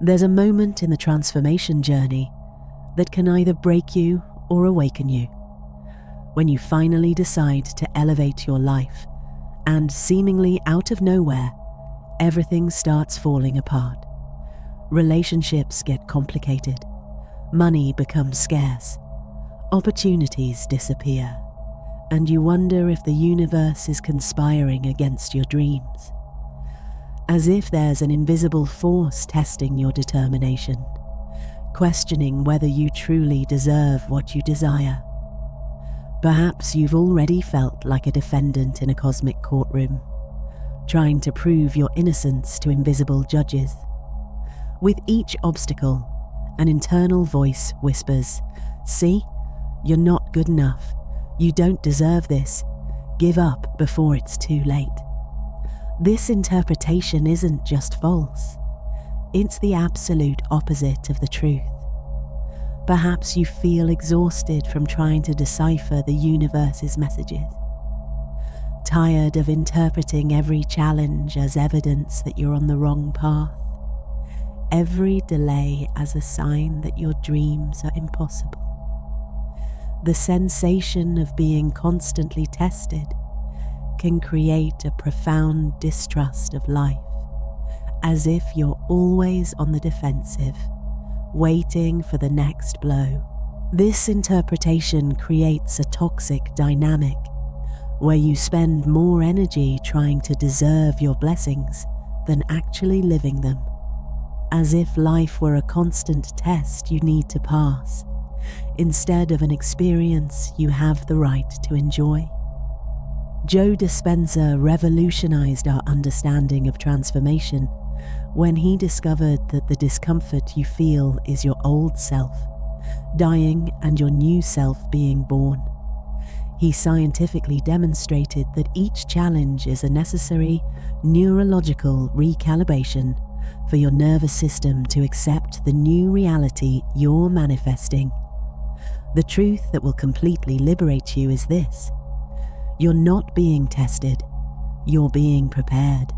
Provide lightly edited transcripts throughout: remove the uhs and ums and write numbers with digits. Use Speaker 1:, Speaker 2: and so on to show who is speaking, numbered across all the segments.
Speaker 1: There's a moment in the transformation journey that can either break you or awaken you, when you finally decide to elevate your life and, seemingly out of nowhere, everything starts falling apart. Relationships get complicated, money becomes scarce, opportunities disappear, and you wonder if the universe is conspiring against your dreams. As if there's an invisible force testing your determination, questioning whether you truly deserve what you desire. Perhaps you've already felt like a defendant in a cosmic courtroom, trying to prove your innocence to invisible judges. With each obstacle, an internal voice whispers, "See, you're not good enough. You don't deserve this. Give up before it's too late." This interpretation isn't just false. It's the absolute opposite of the truth. Perhaps you feel exhausted from trying to decipher the universe's messages, tired of interpreting every challenge as evidence that you're on the wrong path, every delay as a sign that your dreams are impossible. The sensation of being constantly tested can create a profound distrust of life, as if you're always on the defensive, waiting for the next blow. This interpretation creates a toxic dynamic where you spend more energy trying to deserve your blessings than actually living them, as if life were a constant test you need to pass, instead of an experience you have the right to enjoy. Joe Dispenza revolutionized our understanding of transformation when he discovered that the discomfort you feel is your old self dying and your new self being born. He scientifically demonstrated that each challenge is a necessary neurological recalibration for your nervous system to accept the new reality you're manifesting. The truth that will completely liberate you is this: you're not being tested, you're being prepared.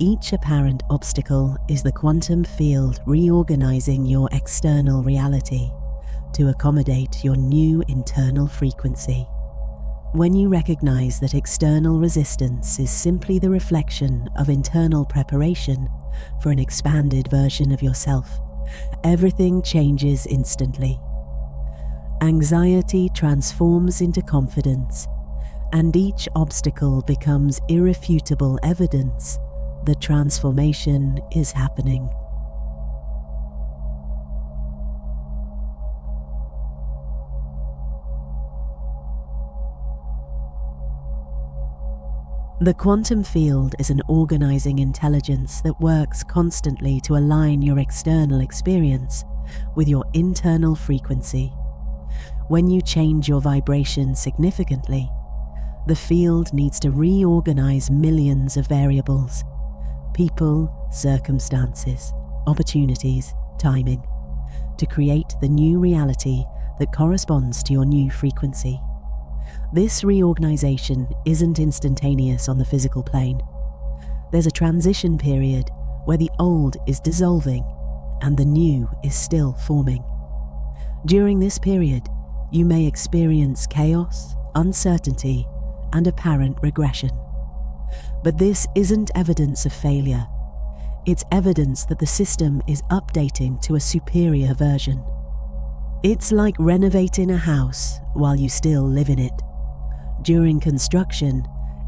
Speaker 1: Each apparent obstacle is the quantum field reorganizing your external reality to accommodate your new internal frequency. When you recognize that external resistance is simply the reflection of internal preparation for an expanded version of yourself, everything changes instantly. Anxiety transforms into confidence, and each obstacle becomes irrefutable evidence that transformation is happening. The quantum field is an organizing intelligence that works constantly to align your external experience with your internal frequency. When you change your vibration significantly, the field needs to reorganize millions of variables: people, circumstances, opportunities, timing, to create the new reality that corresponds to your new frequency. This reorganization isn't instantaneous on the physical plane. There's a transition period where the old is dissolving and the new is still forming. During this period, you may experience chaos, uncertainty, and apparent regression. But this isn't evidence of failure. It's evidence that the system is updating to a superior version. It's like renovating a house while you still live in it. During construction,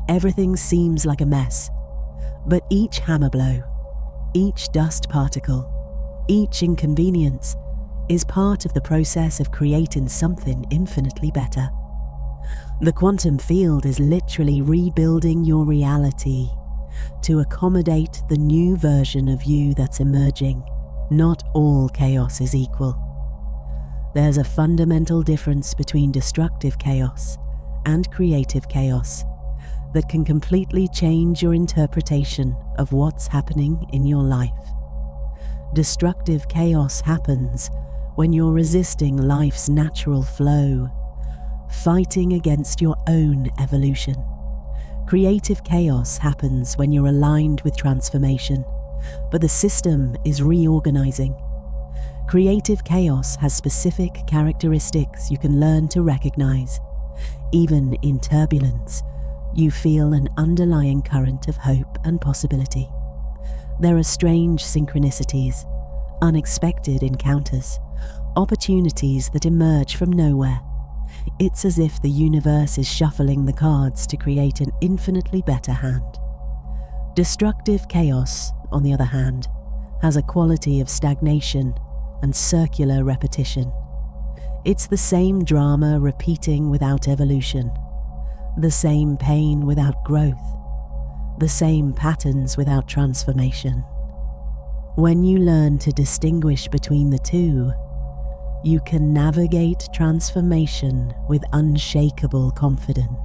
Speaker 1: everything seems like a mess, but each hammer blow, each dust particle, each inconvenience is part of the process of creating something infinitely better. The quantum field is literally rebuilding your reality to accommodate the new version of you that's emerging. Not all chaos is equal. There's a fundamental difference between destructive chaos and creative chaos that can completely change your interpretation of what's happening in your life. Destructive chaos happens when you're resisting life's natural flow, fighting against your own evolution. Creative chaos happens when you're aligned with transformation, but the system is reorganizing. Creative chaos has specific characteristics you can learn to recognize. Even in turbulence, you feel an underlying current of hope and possibility. There are strange synchronicities, unexpected encounters, opportunities that emerge from nowhere. It's as if the universe is shuffling the cards to create an infinitely better hand. Destructive chaos, on the other hand, has a quality of stagnation and circular repetition. It's the same drama repeating without evolution, the same pain without growth, the same patterns without transformation. When you learn to distinguish between the two, you can navigate transformation with unshakable confidence.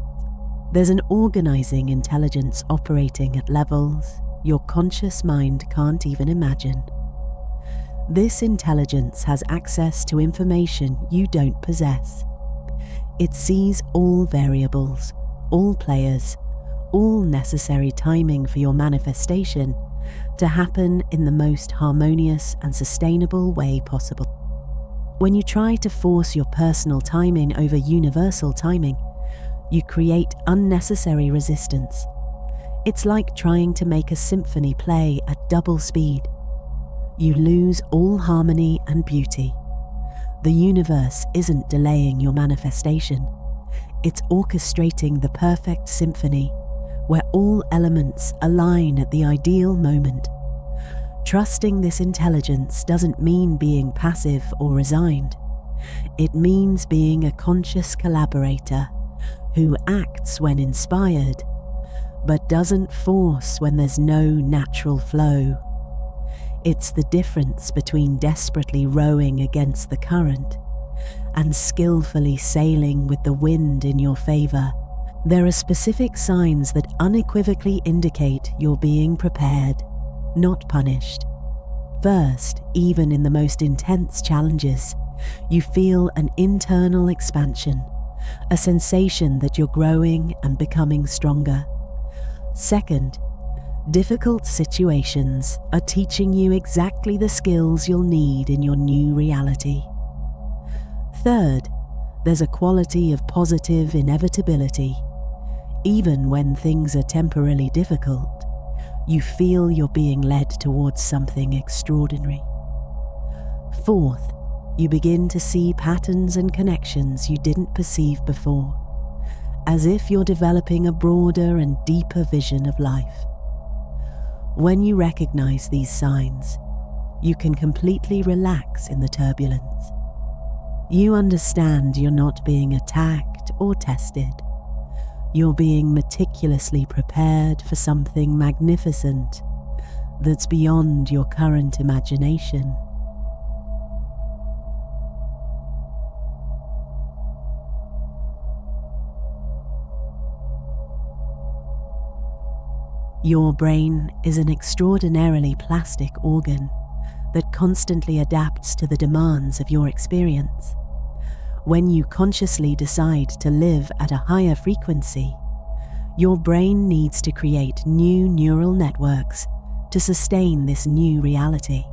Speaker 1: There's an organizing intelligence operating at levels your conscious mind can't even imagine. This intelligence has access to information you don't possess. It sees all variables, all players, all necessary timing for your manifestation to happen in the most harmonious and sustainable way possible. When you try to force your personal timing over universal timing, you create unnecessary resistance. It's like trying to make a symphony play at double speed. You lose all harmony and beauty. The universe isn't delaying your manifestation. It's orchestrating the perfect symphony where all elements align at the ideal moment. Trusting this intelligence doesn't mean being passive or resigned. It means being a conscious collaborator who acts when inspired, but doesn't force when there's no natural flow. It's the difference between desperately rowing against the current and skillfully sailing with the wind in your favor. There are specific signs that unequivocally indicate you're being prepared, not punished. First, even in the most intense challenges, you feel an internal expansion, a sensation that you're growing and becoming stronger. Second, difficult situations are teaching you exactly the skills you'll need in your new reality. Third, there's a quality of positive inevitability. Even when things are temporarily difficult, you feel you're being led towards something extraordinary. Fourth, you begin to see patterns and connections you didn't perceive before, as if you're developing a broader and deeper vision of life. When you recognize these signs, you can completely relax in the turbulence. You understand you're not being attacked or tested. You're being meticulously prepared for something magnificent that's beyond your current imagination. Your brain is an extraordinarily plastic organ that constantly adapts to the demands of your experience. When you consciously decide to live at a higher frequency, your brain needs to create new neural networks to sustain this new reality.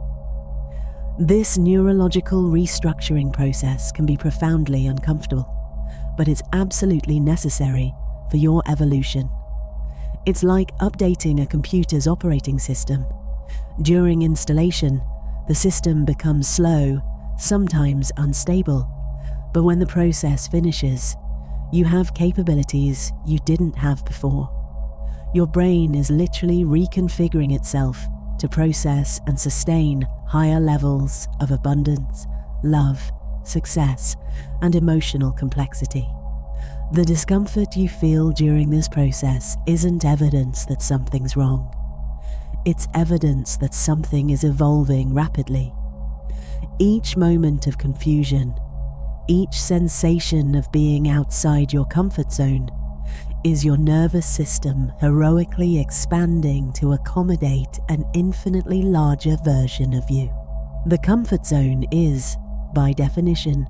Speaker 1: This neurological restructuring process can be profoundly uncomfortable, but it's absolutely necessary for your evolution. It's like updating a computer's operating system. During installation, the system becomes slow, sometimes unstable, but when the process finishes, you have capabilities you didn't have before. Your brain is literally reconfiguring itself to process and sustain higher levels of abundance, love, success, and emotional complexity. The discomfort you feel during this process isn't evidence that something's wrong. It's evidence that something is evolving rapidly. Each moment of confusion, each sensation of being outside your comfort zone, is your nervous system heroically expanding to accommodate an infinitely larger version of you. The comfort zone is, by definition,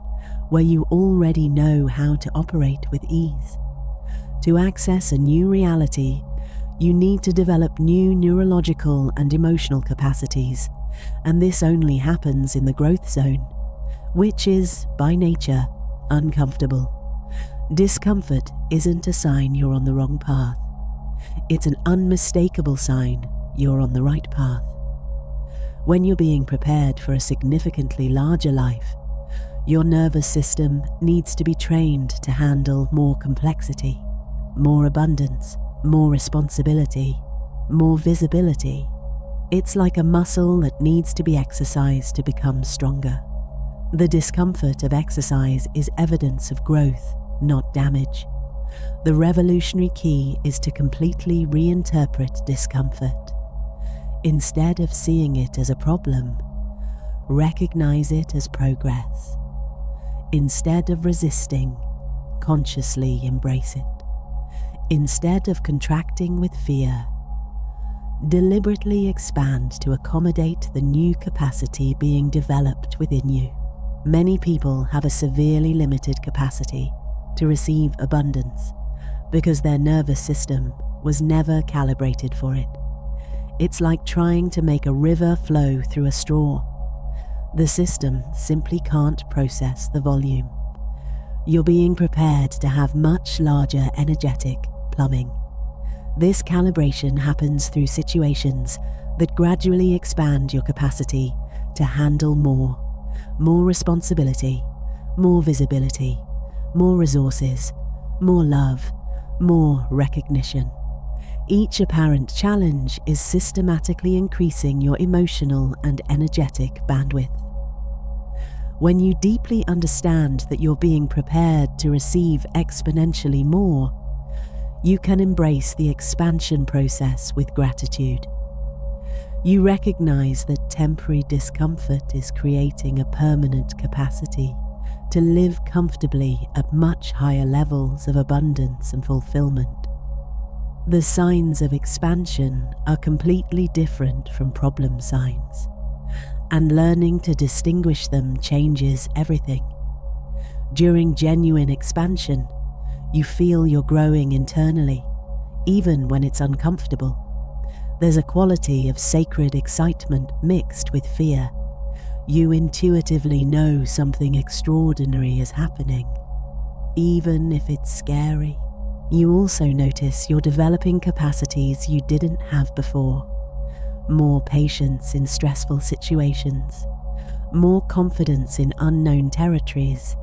Speaker 1: where you already know how to operate with ease. To access a new reality, You need to develop new neurological and emotional capacities, and this only happens in the growth zone, which is, by nature, uncomfortable. Discomfort isn't a sign you're on the wrong path. It's an unmistakable sign you're on the right path. When you're being prepared for a significantly larger life, your nervous system needs to be trained to handle more complexity, more abundance, more responsibility, more visibility. It's like a muscle that needs to be exercised to become stronger. The discomfort of exercise is evidence of growth, not damage. The revolutionary key is to completely reinterpret discomfort. Instead of seeing it as a problem, recognize it as progress. Instead of resisting, consciously embrace it. Instead of contracting with fear, deliberately expand to accommodate the new capacity being developed within you. Many people have a severely limited capacity to receive abundance because their nervous system was never calibrated for it. It's like trying to make a river flow through a straw. The system simply can't process the volume. You're being prepared to have much larger energetic plumbing. This calibration happens through situations that gradually expand your capacity to handle more responsibility, more visibility, more resources, more love, more recognition. Each apparent challenge is systematically increasing your emotional and energetic bandwidth. When you deeply understand that you're being prepared to receive exponentially more, you can embrace the expansion process with gratitude. You recognize that temporary discomfort is creating a permanent capacity to live comfortably at much higher levels of abundance and fulfillment. The signs of expansion are completely different from problem signs, and learning to distinguish them changes everything. During genuine expansion, you feel you're growing internally, even when it's uncomfortable. There's a quality of sacred excitement mixed with fear. You intuitively know something extraordinary is happening, even if it's scary. You also notice you're developing capacities you didn't have before. More patience in stressful situations, more confidence in unknown territories,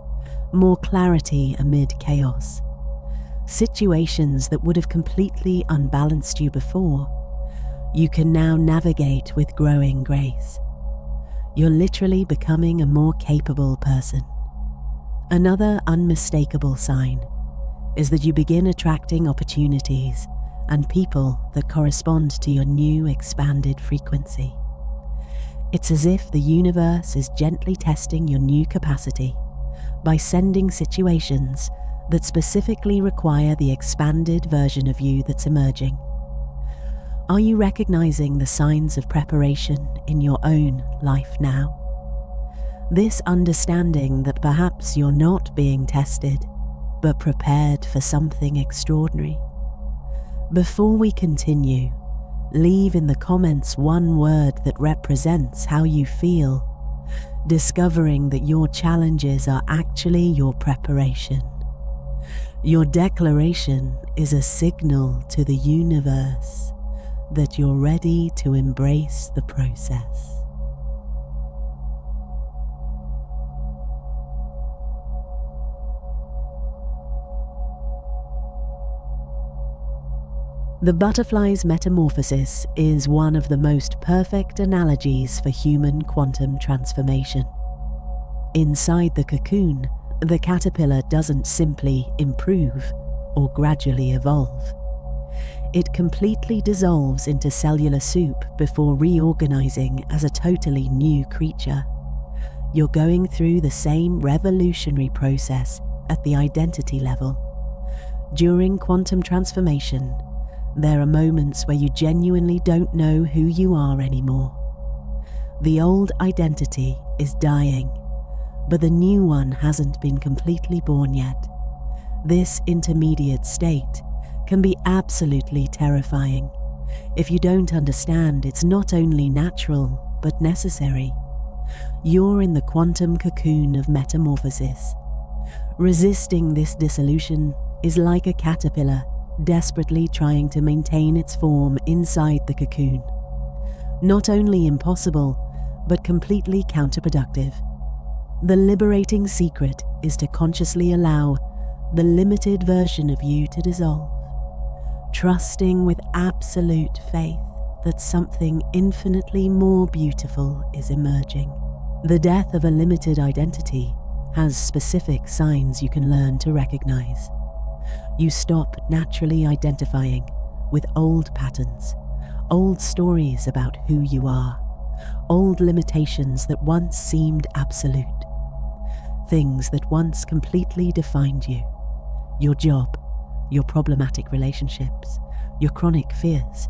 Speaker 1: more clarity amid chaos. Situations that would have completely unbalanced you before, you can now navigate with growing grace. You're literally becoming a more capable person. Another unmistakable sign is that you begin attracting opportunities and people that correspond to your new expanded frequency. It's as if the universe is gently testing your new capacity by sending situations that specifically require the expanded version of you that's emerging. Are you recognizing the signs of preparation in your own life now? This understanding that perhaps you're not being tested, but prepared for something extraordinary. Before we continue, leave in the comments one word that represents how you feel, discovering that your challenges are actually your preparation. Your declaration is a signal to the universe that you're ready to embrace the process. The butterfly's metamorphosis is one of the most perfect analogies for human quantum transformation. Inside the cocoon, the caterpillar doesn't simply improve or gradually evolve. It completely dissolves into cellular soup before reorganizing as a totally new creature. You're going through the same revolutionary process at the identity level. During quantum transformation, there are moments where you genuinely don't know who you are anymore. The old identity is dying, but the new one hasn't been completely born yet. This intermediate state can be absolutely terrifying if you don't understand it's not only natural but necessary. You're in the quantum cocoon of metamorphosis. Resisting this dissolution is like a caterpillar desperately trying to maintain its form inside the cocoon. Not only impossible, but completely counterproductive. The liberating secret is to consciously allow the limited version of you to dissolve, trusting with absolute faith that something infinitely more beautiful is emerging. The death of a limited identity has specific signs you can learn to recognize. You stop naturally identifying with old patterns, old stories about who you are, old limitations that once seemed absolute, things that once completely defined you, your job, your problematic relationships, your chronic fears,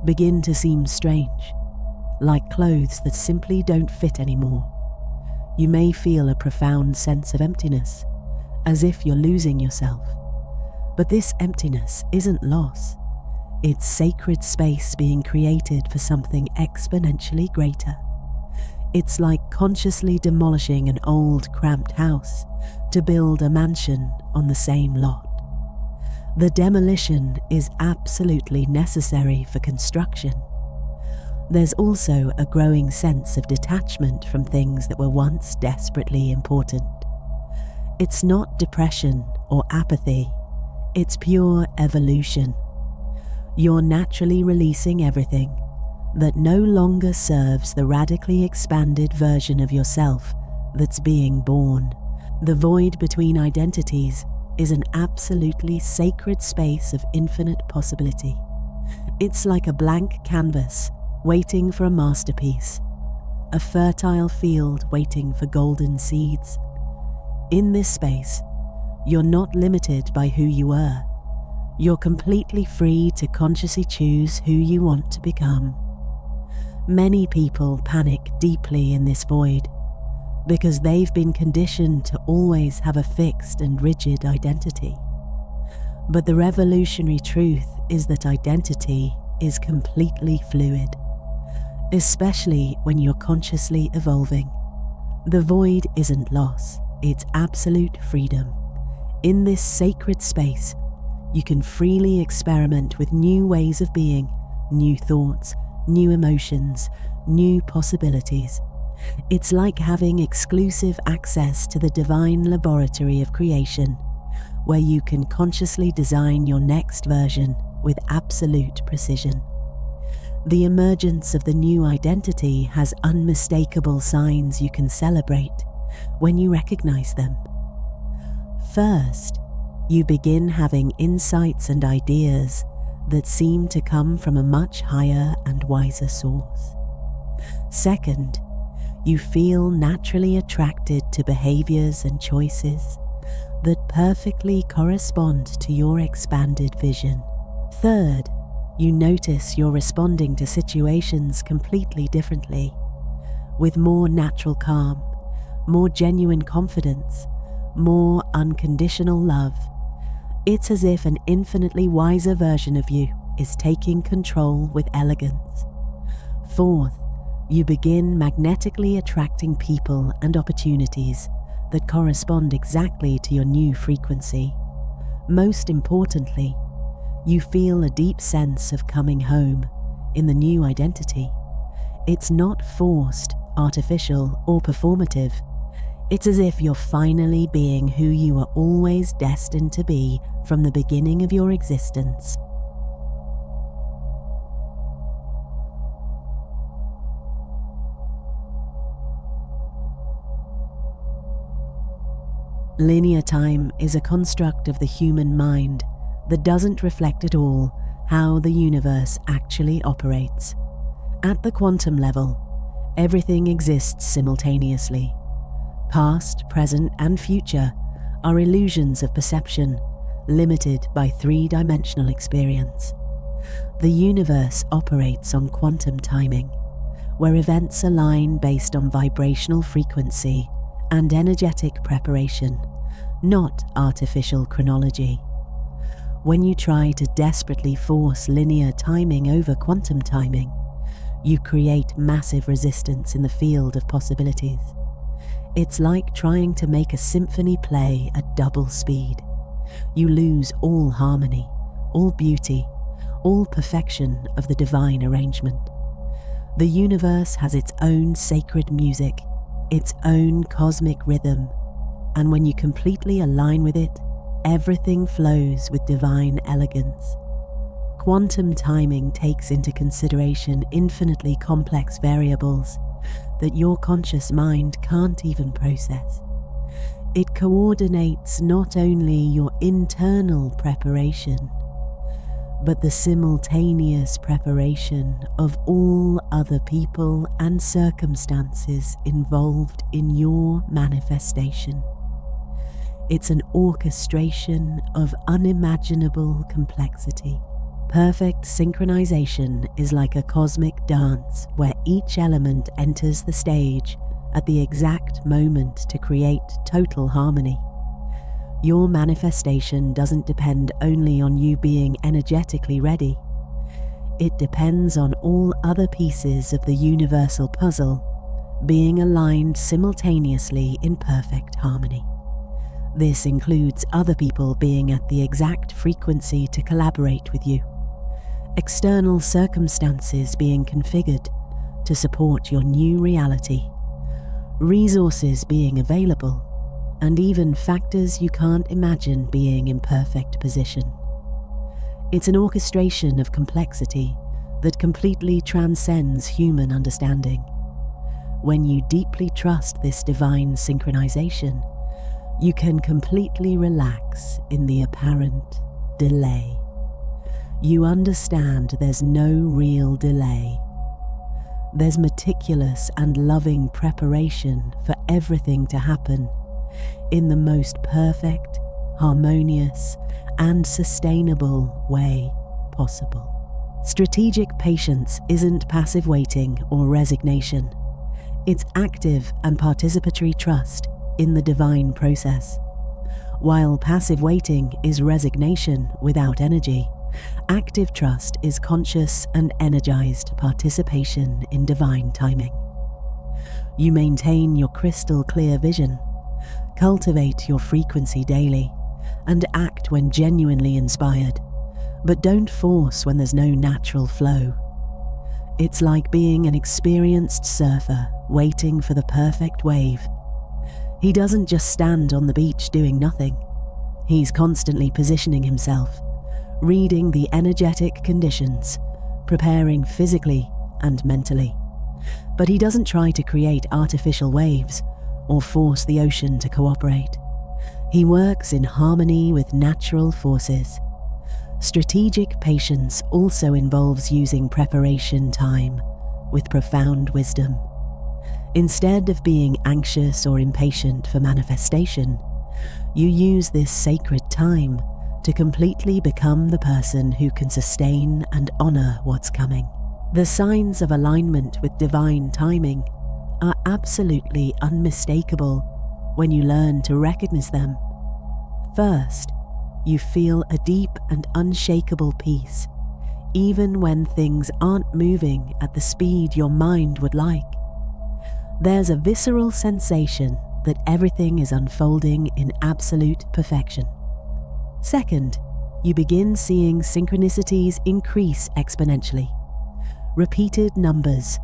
Speaker 1: begin to seem strange, like clothes that simply don't fit anymore. You may feel a profound sense of emptiness, as if you're losing yourself. But this emptiness isn't loss. It's sacred space being created for something exponentially greater. It's like consciously demolishing an old, cramped house to build a mansion on the same lot. The demolition is absolutely necessary for construction. There's also a growing sense of detachment from things that were once desperately important. It's not depression or apathy, it's pure evolution. You're naturally releasing everything that no longer serves the radically expanded version of yourself that's being born. The void between identities is an absolutely sacred space of infinite possibility. It's like a blank canvas waiting for a masterpiece, a fertile field waiting for golden seeds. In this space, you're not limited by who you were. You're completely free to consciously choose who you want to become. Many people panic deeply in this void because they've been conditioned to always have a fixed and rigid identity. But the revolutionary truth is that identity is completely fluid, especially when you're consciously evolving. The void isn't loss, it's absolute freedom. In this sacred space, you can freely experiment with new ways of being, new thoughts, new emotions, new possibilities. It's like having exclusive access to the divine laboratory of creation, where you can consciously design your next version with absolute precision. The emergence of the new identity has unmistakable signs you can celebrate when you recognize them. First, you begin having insights and ideas that seem to come from a much higher and wiser source. Second, you feel naturally attracted to behaviors and choices that perfectly correspond to your expanded vision. Third, you notice you're responding to situations completely differently, with more natural calm, more genuine confidence, more unconditional love. It's as if an infinitely wiser version of you is taking control with elegance. Fourth, you begin magnetically attracting people and opportunities that correspond exactly to your new frequency. Most importantly, you feel a deep sense of coming home in the new identity. It's not forced, artificial, or performative. It's as if you're finally being who you were always destined to be from the beginning of your existence. Linear time is a construct of the human mind that doesn't reflect at all how the universe actually operates. At the quantum level, everything exists simultaneously. Past, present, and future are illusions of perception, limited by three-dimensional experience. The universe operates on quantum timing, where events align based on vibrational frequency and energetic preparation, not artificial chronology. When you try to desperately force linear timing over quantum timing, you create massive resistance in the field of possibilities. It's like trying to make a symphony play at double speed. You lose all harmony, all beauty, all perfection of the divine arrangement. The universe has its own sacred music, its own cosmic rhythm, and when you completely align with it, everything flows with divine elegance. Quantum timing takes into consideration infinitely complex variables that your conscious mind can't even process. It coordinates not only your internal preparation, but the simultaneous preparation of all other people and circumstances involved in your manifestation. It's an orchestration of unimaginable complexity. Perfect synchronization is like a cosmic dance where each element enters the stage at the exact moment to create total harmony. Your manifestation doesn't depend only on you being energetically ready. It depends on all other pieces of the universal puzzle being aligned simultaneously in perfect harmony. This includes other people being at the exact frequency to collaborate with you, external circumstances being configured to support your new reality, resources being available, and even factors you can't imagine being in perfect position. It's an orchestration of complexity that completely transcends human understanding. When you deeply trust this divine synchronization, you can completely relax in the apparent delay. You understand there's no real delay. There's meticulous and loving preparation for everything to happen in the most perfect, harmonious, and sustainable way possible. Strategic patience isn't passive waiting or resignation. It's active and participatory trust in the divine process. While passive waiting is resignation without energy, active trust is conscious and energized participation in divine timing. You maintain your crystal clear vision, cultivate your frequency daily, and act when genuinely inspired, but don't force when there's no natural flow. It's like being an experienced surfer waiting for the perfect wave. He doesn't just stand on the beach doing nothing. He's constantly positioning himself, reading the energetic conditions, preparing physically and mentally. But he doesn't try to create artificial waves or force the ocean to cooperate. He works in harmony with natural forces. Strategic patience also involves using preparation time with profound wisdom. Instead of being anxious or impatient for manifestation, you use this sacred time to completely become the person who can sustain and honor what's coming. The signs of alignment with divine timing are absolutely unmistakable when you learn to recognize them. First, you feel a deep and unshakable peace, even when things aren't moving at the speed your mind would like. There's a visceral sensation that everything is unfolding in absolute perfection. Second, you begin seeing synchronicities increase exponentially. Repeated numbers,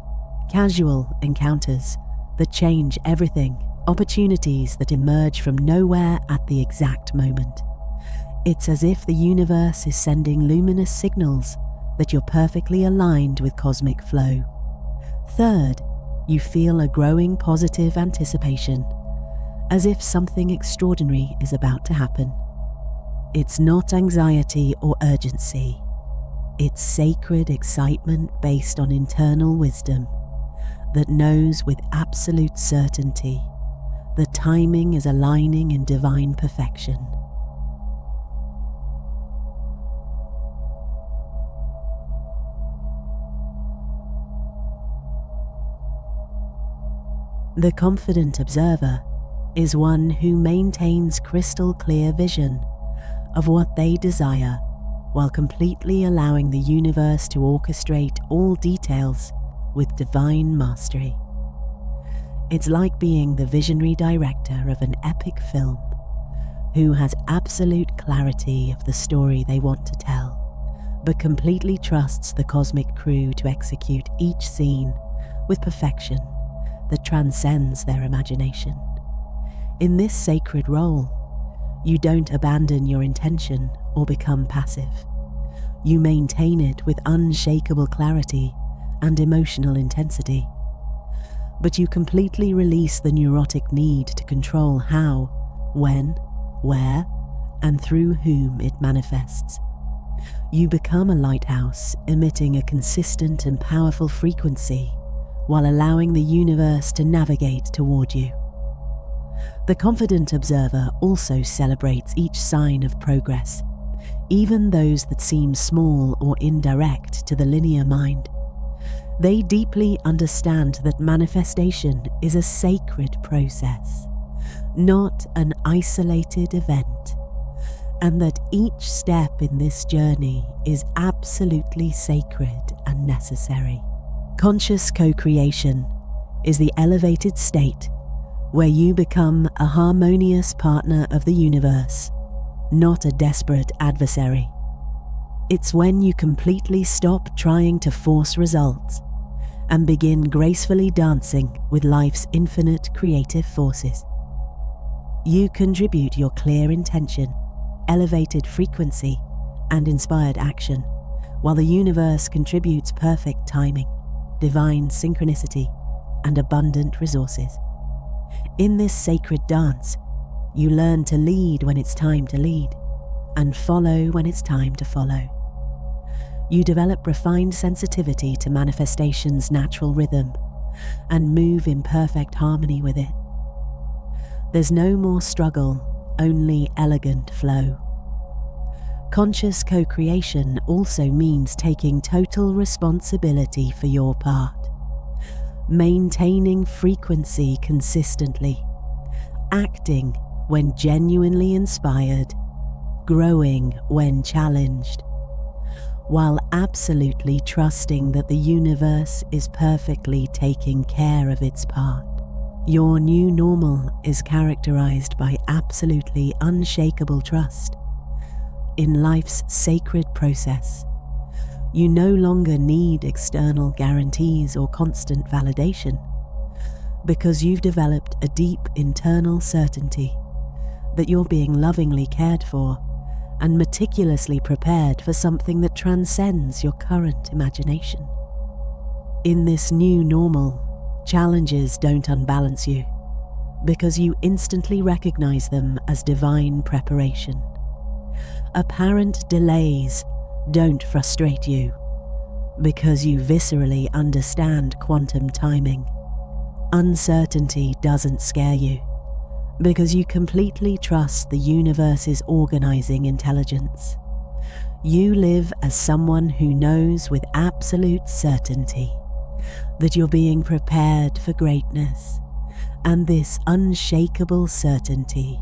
Speaker 1: casual encounters that change everything, opportunities that emerge from nowhere at the exact moment. It's as if the universe is sending luminous signals that you're perfectly aligned with cosmic flow. Third, you feel a growing positive anticipation, as if something extraordinary is about to happen. It's not anxiety or urgency. It's sacred excitement based on internal wisdom that knows with absolute certainty the timing is aligning in divine perfection. The confident observer is one who maintains crystal clear vision of what they desire, while completely allowing the universe to orchestrate all details with divine mastery. It's like being the visionary director of an epic film who has absolute clarity of the story they want to tell, but completely trusts the cosmic crew to execute each scene with perfection that transcends their imagination. In this sacred role, you don't abandon your intention or become passive. You maintain it with unshakable clarity and emotional intensity. But you completely release the neurotic need to control how, when, where, and through whom it manifests. You become a lighthouse emitting a consistent and powerful frequency while allowing the universe to navigate toward you. The confident observer also celebrates each sign of progress, even those that seem small or indirect to the linear mind. They deeply understand that manifestation is a sacred process, not an isolated event, and that each step in this journey is absolutely sacred and necessary. Conscious co-creation is the elevated state where you become a harmonious partner of the universe, not a desperate adversary. It's when you completely stop trying to force results and begin gracefully dancing with life's infinite creative forces. You contribute your clear intention, elevated frequency, and inspired action, while the universe contributes perfect timing, divine synchronicity, and abundant resources. In this sacred dance, you learn to lead when it's time to lead, and follow when it's time to follow. You develop refined sensitivity to manifestation's natural rhythm and move in perfect harmony with it. There's no more struggle, only elegant flow. Conscious co-creation also means taking total responsibility for your part, maintaining frequency consistently, acting when genuinely inspired, growing when challenged, while absolutely trusting that the universe is perfectly taking care of its part. Your new normal is characterized by absolutely unshakable trust in life's sacred process. You no longer need external guarantees or constant validation, because you've developed a deep internal certainty that you're being lovingly cared for and meticulously prepared for something that transcends your current imagination. In this new normal, challenges don't unbalance you, because you instantly recognize them as divine preparation. Apparent delays don't frustrate you, because you viscerally understand quantum timing. Uncertainty doesn't scare you, because you completely trust the universe's organizing intelligence. You live as someone who knows with absolute certainty that you're being prepared for greatness, and this unshakable certainty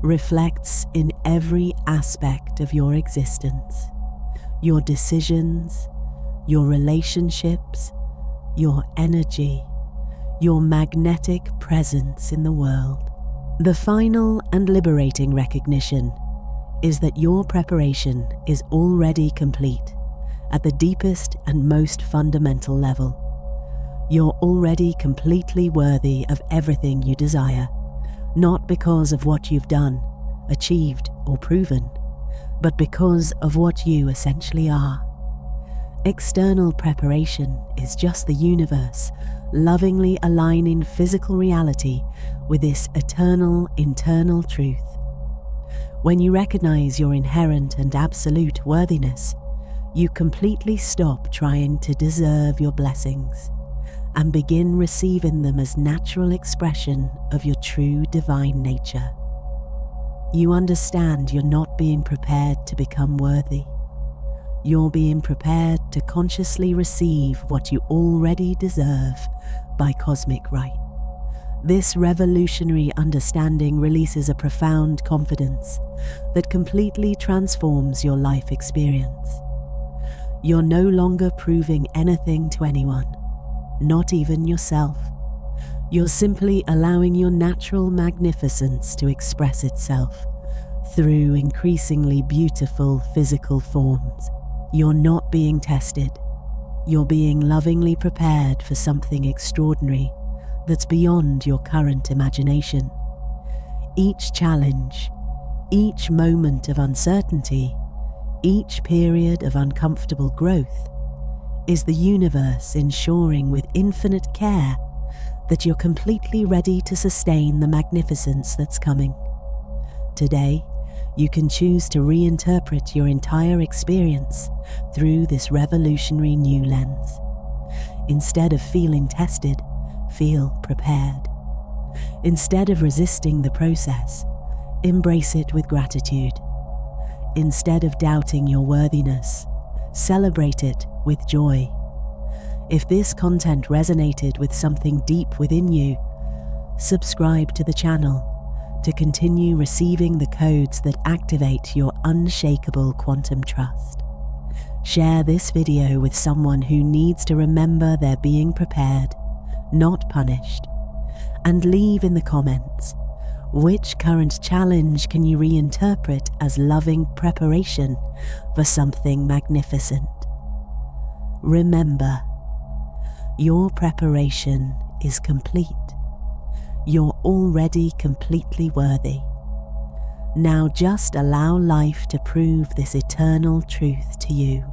Speaker 1: reflects in every aspect of your existence, your decisions, your relationships, your energy, your magnetic presence in the world. The final and liberating recognition is that your preparation is already complete at the deepest and most fundamental level. You're already completely worthy of everything you desire, not because of what you've done, achieved, or proven, but because of what you essentially are. External preparation is just the universe lovingly aligning physical reality with this eternal internal truth. When you recognize your inherent and absolute worthiness, you completely stop trying to deserve your blessings and begin receiving them as natural expression of your true divine nature. You understand you're not being prepared to become worthy. You're being prepared to consciously receive what you already deserve by cosmic right. This revolutionary understanding releases a profound confidence that completely transforms your life experience. You're no longer proving anything to anyone, not even yourself. You're simply allowing your natural magnificence to express itself through increasingly beautiful physical forms. You're not being tested. You're being lovingly prepared for something extraordinary that's beyond your current imagination. Each challenge, each moment of uncertainty, each period of uncomfortable growth is the universe ensuring with infinite care that you're completely ready to sustain the magnificence that's coming. Today, you can choose to reinterpret your entire experience through this revolutionary new lens. Instead of feeling tested, feel prepared. Instead of resisting the process, embrace it with gratitude. Instead of doubting your worthiness, celebrate it with joy. If this content resonated with something deep within you, subscribe to the channel to continue receiving the codes that activate your unshakable quantum trust. Share this video with someone who needs to remember they're being prepared, not punished. And leave in the comments, which current challenge can you reinterpret as loving preparation for something magnificent? Remember, your preparation is complete. You're already completely worthy. Now just allow life to prove this eternal truth to you.